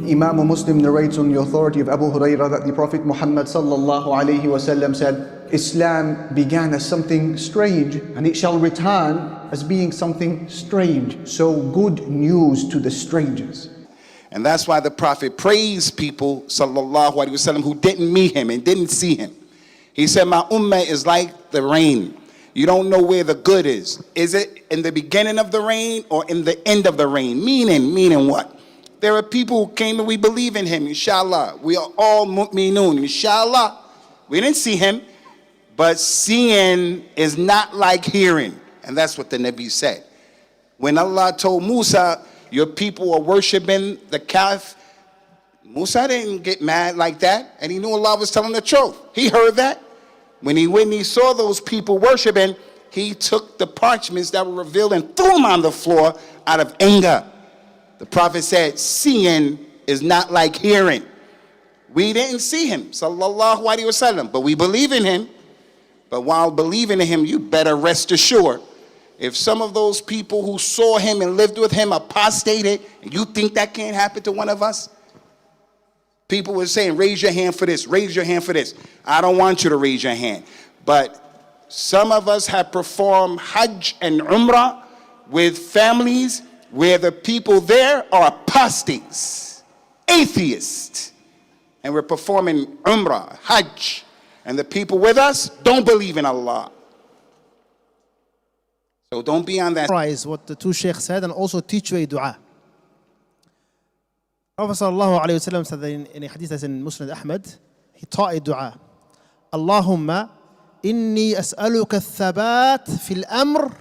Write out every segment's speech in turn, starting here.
Imam Muslim narrates on the authority of Abu Hurairah that the Prophet Muhammad sallallahu alaihi wasallam said, Islam began as something strange and it shall return as being something strange. So good news to the strangers. And that's why the Prophet praised people, sallallahu alaihi wasallam, who didn't meet him and didn't see him. He said, my ummah is like the rain. You don't know where the good is. Is it in the beginning of the rain or in the end of the rain? Meaning what? There are people who came and we believe in him, inshallah. We are all mu'minun, inshallah. We didn't see him, but seeing is not like hearing. And that's what the Nabi said. When Allah told Musa, your people are worshiping the calf, Musa didn't get mad like that, and he knew Allah was telling the truth. He heard that. When he saw those people worshiping, he took the parchments that were revealed and threw them on the floor out of anger. The Prophet said, seeing is not like hearing. We didn't see him, sallallahu alaihi wasallam, but we believe in him. But while believing in him, you better rest assured, if some of those people who saw him and lived with him apostated, and you think that can't happen to one of us? People were saying, raise your hand for this, raise your hand for this. I don't want you to raise your hand. But some of us have performed Hajj and Umrah with families where the people there are apostates, atheists. And we're performing Umrah, Hajj. And the people with us don't believe in Allah. So don't be on that. Summarize what the two sheikhs said and also teach you a dua. Prophet sallallahu alayhi wa sallam said in a hadith that's in Muslim Ahmad, he taught a dua. Allahumma inni as'aluka al-thabat fil amr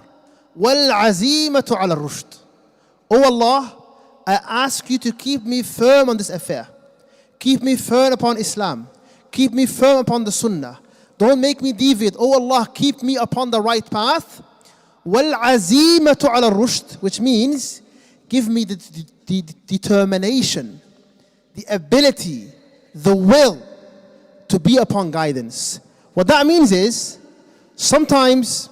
wal-azimatu ala al-rushd. Oh Allah, I ask you to keep me firm on this affair. Keep me firm upon Islam. Keep me firm upon the Sunnah. Don't make me deviate. Oh Allah, keep me upon the right path. وَالْعَزِيمَةُ عَلَى الرُّشْدِ, which means give me the determination, the ability, the will to be upon guidance. What that means is sometimes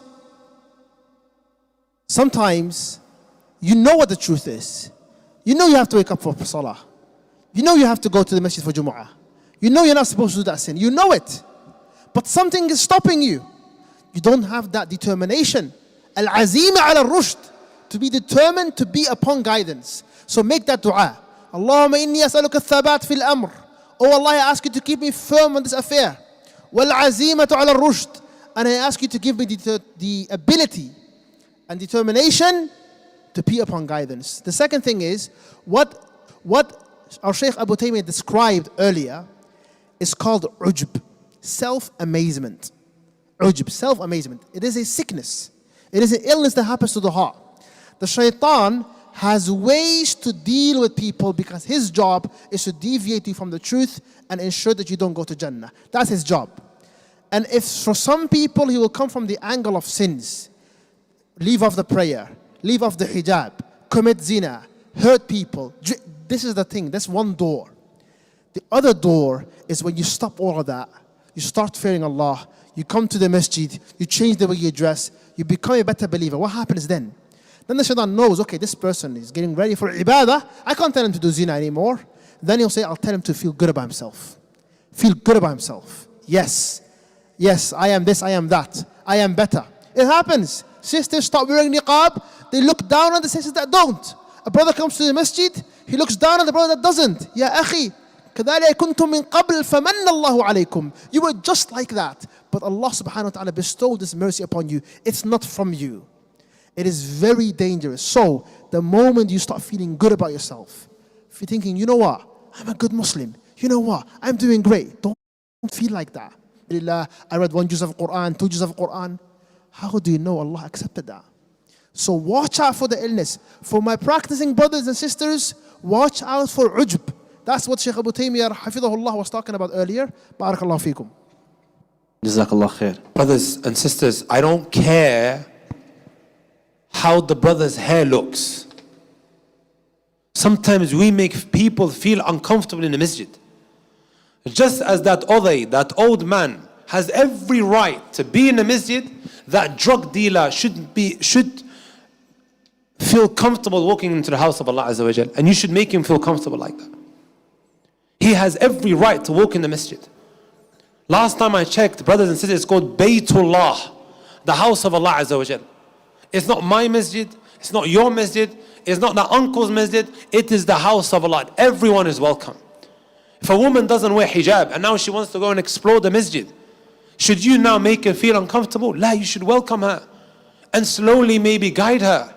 you know what the truth is. You know you have to wake up for salah. You know you have to go to the masjid for Jumu'ah. You know you're not supposed to do that sin. You know it. But something is stopping you. You don't have that determination. Al-azima ala rushd, to be determined to be upon guidance. So make that dua. Allahumma inni as'aluka al-thabat fil amr. Oh Allah, I ask you to keep me firm on this affair. Wal-azimatu ala rushd. And I ask you to give me the ability and determination to be upon guidance. The second thing is, what our Shaykh Abu Taymiyyah described earlier is called ujb, self-amazement. Ujb, self-amazement. It is a sickness. It is an illness that happens to the heart. The shaitan has ways to deal with people because his job is to deviate you from the truth and ensure that you don't go to Jannah. That's his job. And if for some people he will come from the angle of sins, leave off the prayer, leave off the hijab, commit zina, hurt people. This is the thing, that's one door. The other door is when you stop all of that, you start fearing Allah, you come to the masjid, you change the way you dress, you become a better believer. What happens then? Then the shaitan knows, okay, this person is getting ready for ibadah. I can't tell him to do zina anymore. Then he'll say, I'll tell him to feel good about himself. Feel good about himself. Yes, I am this, I am that. I am better. It happens. Sisters stop wearing niqab. They look down on the sisters that don't. A brother comes to the masjid. He looks down on the brother that doesn't. Ya akhi, كذلك كنتم من قبل فمن الله عليكم. You were just like that. But Allah subhanahu wa ta'ala bestowed this mercy upon you. It's not from you. It is very dangerous. So, the moment you start feeling good about yourself, if you're thinking, you know what, I'm a good Muslim. You know what, I'm doing great. Don't feel like that. I read 1 juz of Quran, 2 juz of Quran. How do you know Allah accepted that? So watch out for the illness. For my practicing brothers and sisters, watch out for ujb. That's what Shaykh Abu Taymiyyah hafidhahullah was talking about earlier. Barakallahu feekum. Jazakallah khair. Brothers and sisters, I don't care how the brother's hair looks. Sometimes we make people feel uncomfortable in the masjid. Just as that old man has every right to be in the masjid, that drug dealer should feel comfortable walking into the house of Allah Azza wa Jal, and you should make him feel comfortable like that. He has every right to walk in the masjid. Last time I checked, brothers and sisters, it's called Baytullah, the house of Allah Azza wa Jal. It's not my masjid, it's not your masjid, it's not the uncle's masjid, it is the house of Allah. Everyone is welcome. If a woman doesn't wear hijab and now she wants to go and explore the masjid, should you now make her feel uncomfortable? La, you should welcome her and slowly maybe guide her.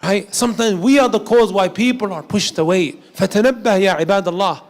Right? Sometimes we are the cause why people are pushed away. فَتَنَبَّهْ يَا عِبَادَ اللَّهِ.